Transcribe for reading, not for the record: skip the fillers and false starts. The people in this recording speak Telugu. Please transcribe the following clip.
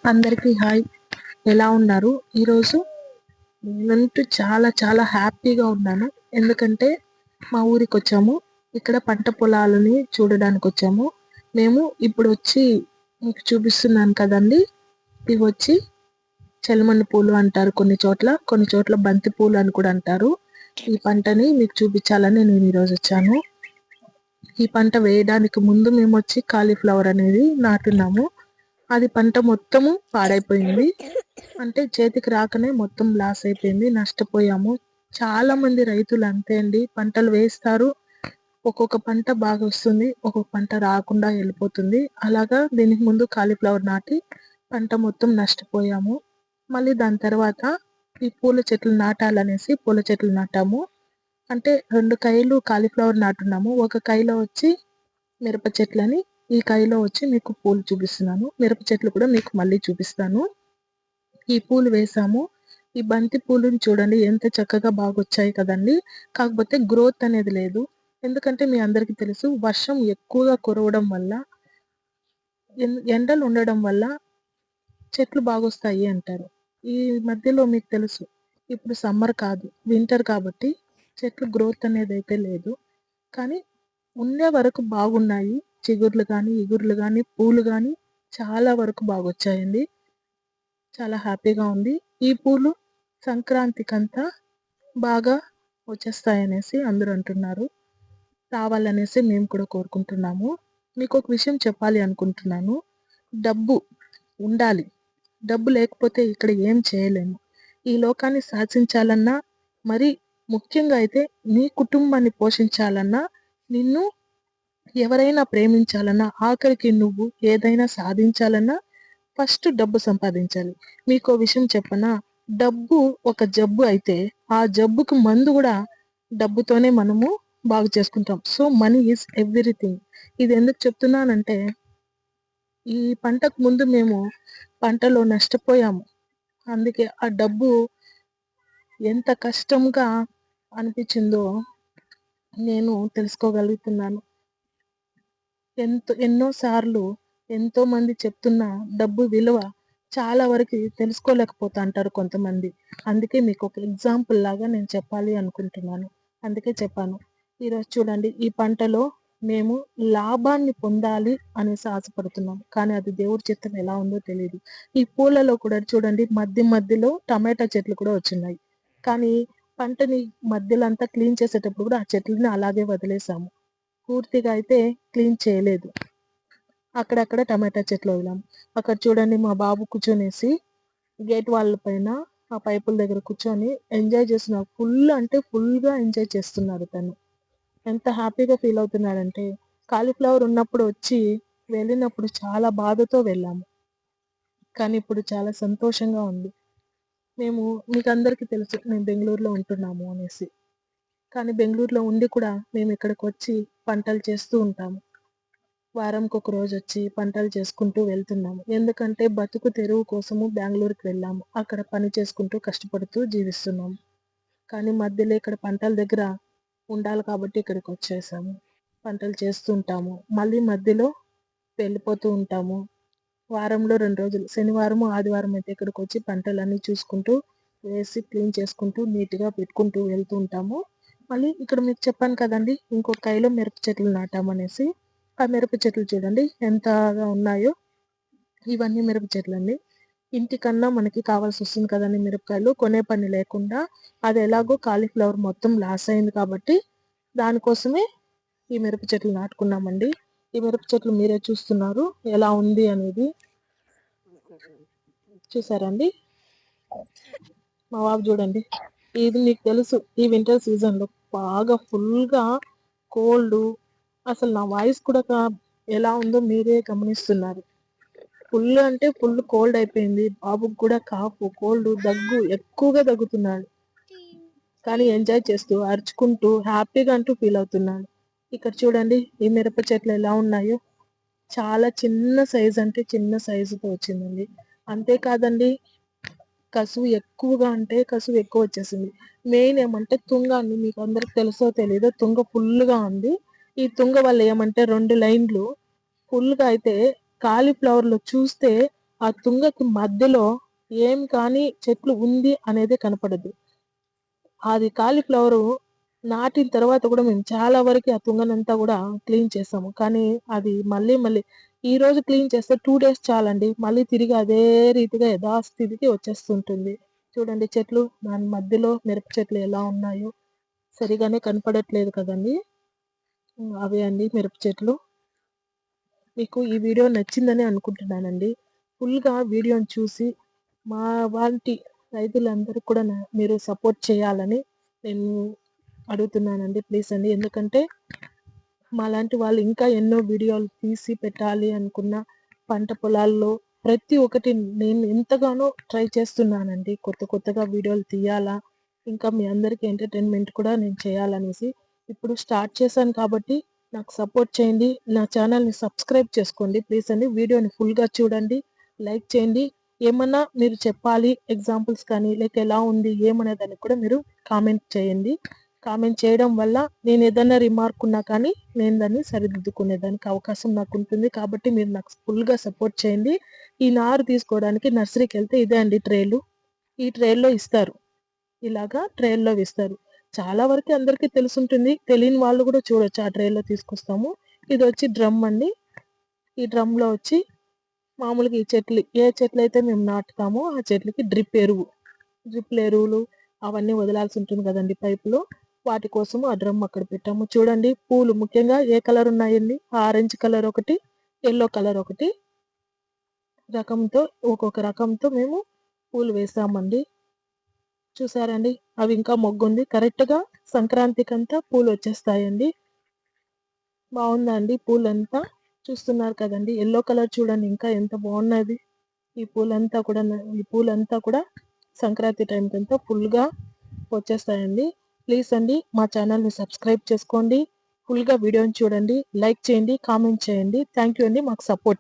అందరికీ హాయ్. ఎలా ఉన్నారు? ఈరోజు నేనంటూ చాలా చాలా హ్యాపీగా ఉన్నాను. ఎందుకంటే మా ఊరికి వచ్చాము. ఇక్కడ పంట పొలాలని చూడడానికి వచ్చాము. మేము ఇప్పుడు వచ్చి మీకు చూపిస్తున్నాను కదండి. ఇవి వచ్చి చెలమణి పూలు అంటారు కొన్ని చోట్ల బంతి పూలు అని కూడా అంటారు. ఈ పంటని మీకు చూపించాలని నేను ఈరోజు వచ్చాను. ఈ పంట వేయడానికి ముందు మేము వచ్చి కాలీఫ్లవర్ అనేది నాటున్నాము. అది పంట మొత్తము పాడైపోయింది. అంటే చేతికి రాకనే మొత్తం లాస్ అయిపోయింది, నష్టపోయాము. చాలా మంది రైతులు అంతే అండి, పంటలు వేస్తారు, ఒక్కొక్క పంట బాగా వస్తుంది, ఒక్కొక్క పంట రాకుండా వెళ్ళిపోతుంది. అలాగా దీనికి ముందు కాలీఫ్లవర్ నాటి పంట మొత్తం నష్టపోయాము. మళ్ళీ దాని తర్వాత ఈ పూల చెట్లు నాటాలనేసి పూల చెట్లు నాటాము. అంటే 2 కైలు కాలీఫ్లవర్ నాటున్నాము. ఒక కైలో వచ్చి మిరప చెట్లని, ఈ కైలో వచ్చి మీకు పూలు చూపిస్తున్నాను. మిరప చెట్లు కూడా మీకు మళ్ళీ చూపిస్తాను. ఈ పూలు వేసాము. ఈ బంతి పూలను చూడండి ఎంత చక్కగా బాగా వచ్చాయి కదండి. కాకపోతే గ్రోత్ అనేది లేదు. ఎందుకంటే మీ అందరికీ తెలుసు, వర్షం ఎక్కువగా కురవడం వల్ల, ఎండలు ఉండడం వల్ల చెట్లు బాగొస్తాయి అంటారు. ఈ మధ్యలో మీకు తెలుసు, ఇప్పుడు సమ్మర్ కాదు వింటర్ కాబట్టి చెట్లు గ్రోత్ అనేది అయితే లేదు. కానీ ఉండే వరకు బాగున్నాయి. చిగుర్లు కానీ ఇగుర్లు కానీ పూలు కానీ చాలా వరకు బాగొచ్చాయండి. చాలా హ్యాపీగా ఉంది. ఈ పూలు సంక్రాంతికంతా బాగా వచ్చేస్తాయనేసి అందరూ అంటున్నారు. రావాలనేసి మేము కూడా కోరుకుంటున్నాము. మీకు ఒక విషయం చెప్పాలి అనుకుంటున్నాను. డబ్బు ఉండాలి, డబ్బు లేకపోతే ఇక్కడ ఏం చేయలేము. ఈ లోకాన్ని శాసించాలన్నా, మరి ముఖ్యంగా అయితే నీ కుటుంబాన్ని పోషించాలన్నా, నిన్ను ఎవరైనా ప్రేమించాలన్నా, ఆఖరికి నువ్వు ఏదైనా సాధించాలన్నా ఫస్ట్ డబ్బు సంపాదించాలి. మీకో విషయం చెప్పనా? డబ్బు ఒక జబ్బు అయితే ఆ జబ్బుకు మందు కూడా డబ్బుతోనే మనము బాగు చేసుకుంటాం. So money is everything. ఇది ఎందుకు చెప్తున్నానంటే, ఈ పంటకు ముందు మేము పంటలో నష్టపోయాము. అందుకే ఆ డబ్బు ఎంత కష్టంగా అనిపించిందో నేను తెలుసుకోగలుగుతున్నాను. ఎన్నో సార్లు ఎంతో మంది చెప్తున్న డబ్బు విలువ చాలా వరకు తెలుసుకోలేకపోతా అంటారు కొంతమంది. అందుకే మీకు ఒక ఎగ్జాంపుల్ లాగా నేను చెప్పాలి అనుకుంటున్నాను. అందుకే చెప్పాను. ఈరోజు చూడండి, ఈ పంటలో మేము లాభాన్ని పొందాలి అనేసి ఆశపడుతున్నాం. కానీ అది దేవుడి చిత్తం ఎలా ఉందో తెలియదు. ఈ పూలలో కూడా చూడండి, మధ్యలో టమాటా చెట్లు కూడా వచ్చినాయి. కానీ పంటని మధ్యలో అంతా క్లీన్ చేసేటప్పుడు కూడా ఆ చెట్లని అలాగే వదిలేసాము. పూర్తిగా అయితే క్లీన్ చేయలేదు. అక్కడక్కడ టమాటా చెట్లు వదిలాము. అక్కడ చూడండి, మా బాబు కూర్చొనేసి గేట్ వాళ్ళ పైన ఆ పైపుల దగ్గర కూర్చొని ఎంజాయ్ చేస్తున్నారు. ఫుల్ అంటే ఫుల్గా ఎంజాయ్ చేస్తున్నారు తను. ఎంత హ్యాపీగా ఫీల్ అవుతున్నాడంటే, కాలీఫ్లవర్ ఉన్నప్పుడు వచ్చి వెళ్ళినప్పుడు చాలా బాధతో వెళ్ళాము. కానీ ఇప్పుడు చాలా సంతోషంగా ఉంది. మీకు అందరికీ తెలుసు మేము బెంగళూరులో ఉంటున్నాము అనేసి. కానీ బెంగళూరులో ఉండి కూడా మేము ఇక్కడికి వచ్చి పంటలు చేస్తూ ఉంటాము. వారంకి ఒక రోజు వచ్చి పంటలు చేసుకుంటూ వెళ్తున్నాము. ఎందుకంటే బతుకు తెరువు కోసము బెంగళూరుకి వెళ్ళాము. అక్కడ పని చేసుకుంటూ కష్టపడుతూ జీవిస్తున్నాము. కానీ మధ్యలో ఇక్కడ పంటల దగ్గర ఉండాలి కాబట్టి ఇక్కడికి వచ్చేసాము. పంటలు చేస్తూ ఉంటాము, మళ్ళీ మధ్యలో వెళ్ళిపోతూ ఉంటాము. వారంలో 2 రోజులు, శనివారం ఆదివారం అయితే ఇక్కడికి వచ్చి పంటలన్నీ చూసుకుంటూ వేసి క్లీన్ చేసుకుంటూ నీట్గా పెట్టుకుంటూ వెళ్తూ ఉంటాము. మళ్ళీ ఇక్కడ మీకు చెప్పాను కదండి, ఇంకొక కైలో మిరప చెట్లు నాటామనేసి. ఆ మిరప చెట్లు చూడండి ఎంతగా ఉన్నాయో. ఇవన్నీ మిరప చెట్లు అండి. ఇంటికన్నా మనకి కావాల్సి వస్తుంది కదండి మిరపకాయలు, కొనే పని లేకుండా. అది ఎలాగో కాలీఫ్లవర్ మొత్తం లాస్ అయింది కాబట్టి దానికోసమే ఈ మిరప చెట్లు నాటుకున్నామండి. ఈ మిరప చెట్లు మీరే చూస్తున్నారు ఎలా ఉంది అనేది. చూసారండి మా బాబు చూడండి. ఇది మీకు తెలుసు, ఈ వింటర్ సీజన్ లో బాగా ఫుల్ గా కోల్డ్. అసలు నా వాయిస్ కూడా ఎలా ఉందో మీరే గమనిస్తున్నారు. ఫుల్ అంటే ఫుల్ కోల్డ్ అయిపోయింది. బాబుకి కూడా కాఫ్, కోల్డ్, దగ్గు, ఎక్కువగా దగ్గుతున్నాడు. కానీ ఎంజాయ్ చేస్తూ అరుచుకుంటూ హ్యాపీగా అంటూ ఫీల్ అవుతున్నాడు. ఇక్కడ చూడండి ఈ మిరప చెట్లు ఎలా ఉన్నాయో. చాలా చిన్న సైజు, అంటే చిన్న సైజుతో వచ్చిందండి. అంతేకాదండి, కసువు ఎక్కువగా, అంటే కసువు ఎక్కువ వచ్చేసింది. మెయిన్ ఏమంటే తుంగ అండి. మీకు అందరికి తెలుసో తెలీదో, తుంగ ఫుల్గా ఉంది. ఈ తుంగ వల్ల ఏమంటే 2 లైన్లు ఫుల్గా అయితే కాలీఫ్లవర్లో చూస్తే ఆ తుంగకి మధ్యలో ఏం కానీ చెట్లు ఉంది అనేదే కనపడదు. అది కాలీఫ్లవరు నాటిన తర్వాత కూడా మేము చాలా వరకు ఆ తుంగనంతా కూడా క్లీన్ చేసాము. కానీ అది మళ్ళీ ఈరోజు క్లీన్ చేస్తే 2 డేస్ చాలండి. మళ్ళీ తిరిగి అదే రీతిగా యథాస్థితికి వచ్చేస్తుంటుంది. చూడండి చెట్లు దాని మధ్యలో మిరప చెట్లు ఎలా ఉన్నాయో సరిగానే కనపడట్లేదు కదండీ! అవే అండి మిరప చెట్లు. మీకు ఈ వీడియో నచ్చిందని అనుకుంటున్నానండి. ఫుల్‌గా వీడియోని చూసి మా వాంటి రైతులందరూ కూడా మీరు సపోర్ట్ చేయాలని నేను అడుగుతున్నానండి. ప్లీజ్ అండి. ఎందుకంటే మాలాంటి వాళ్ళు ఇంకా ఎన్నో వీడియోలు తీసి పెట్టాలి అనుకున్న పంట పొలాల్లో ప్రతి ఒక్కటి నేను ఎంతగానో ట్రై చేస్తున్నానండి. కొత్తగా వీడియోలు తీయాలా, ఇంకా మీ అందరికీ ఎంటర్‌టైన్‌మెంట్ కూడా నేను చేయాలనేసి. ఇప్పుడు స్టార్ట్ చేశాను కాబట్టి నాకు సపోర్ట్ చేయండి. నా ఛానల్‌ని సబ్స్క్రైబ్ చేసుకోండి. ప్లీజ్ అండి. వీడియోని ఫుల్‌గా చూడండి. లైక్ చేయండి. ఏమన్నా మీరు చెప్పాలి ఎగ్జాంపుల్స్ కానీ, లేక ఎలా ఉంది ఏమనే దానికి కూడా మీరు కామెంట్ చేయండి. కామెంట్ చేయడం వల్ల నేనేదన్నా రిమార్క్ ఉన్నా కానీ నేను దాన్ని సరిదిద్దుకునేదానికి అవకాశం నాకుంటుంది. కాబట్టి మీరు నాకు ఫుల్‌గా సపోర్ట్ చేయండి. ఈ నారు తీసుకోవడానికి నర్సరీకెళ్తే ఇదే అండి ట్రేలు. ఈ ట్రేల్లో ఇస్తారు. ఇలాగా ట్రేల్లో ఇస్తారు. చాలా వరకు అందరికీ తెలిసుంటుంది. తెలియని వాళ్ళు కూడా చూడొచ్చు. ఆ ట్రేలో తీసుకొస్తాము. ఇదొచ్చి డ్రమ్ అండి. ఈ డ్రమ్‌లో వచ్చి మామూలుగా ఈ చెట్లు ఏ చెట్లయితే మేము నాటుతామో ఆ చెట్లకి డ్రిప్‌లు ఎరువులు అవన్నీ వదలాల్సి ఉంటుంది కదండీ పైపులో. వాటి కోసం ఆ డ్రమ్ అక్కడ పెట్టాము. చూడండి పూలు ముఖ్యంగా ఏ కలర్ ఉన్నాయండి? ఆరెంజ్ కలర్ ఒకటి, యెల్లో కలర్ ఒకటి రకంతో ఒక్కొక్క రకంతో మేము పూలు వేసామండి. చూసారండి? అవి ఇంకా మొగ్గుంది. కరెక్ట్‌గా సంక్రాంతికంతా పూలొచ్చేస్తాయండి. బావుందా అండి పూలంతా? చూస్తున్నారు కదండీ! యెల్లో కలర్ చూడండి ఇంకా ఎంత బావున్నది. ఈ పూలంతా కూడా సంక్రాంతి టైంకంతా ఫుల్‌గా వచ్చేస్తాయండి. ప్లీజ్ అండి మా ఛానల్‌ని సబ్స్క్రైబ్ చేసుకోండి. ఫుల్‌గా వీడియోని చూడండి. లైక్ చేయండి. కామెంట్ చేయండి. థాంక్ యూ అండి మాకు సపోర్ట్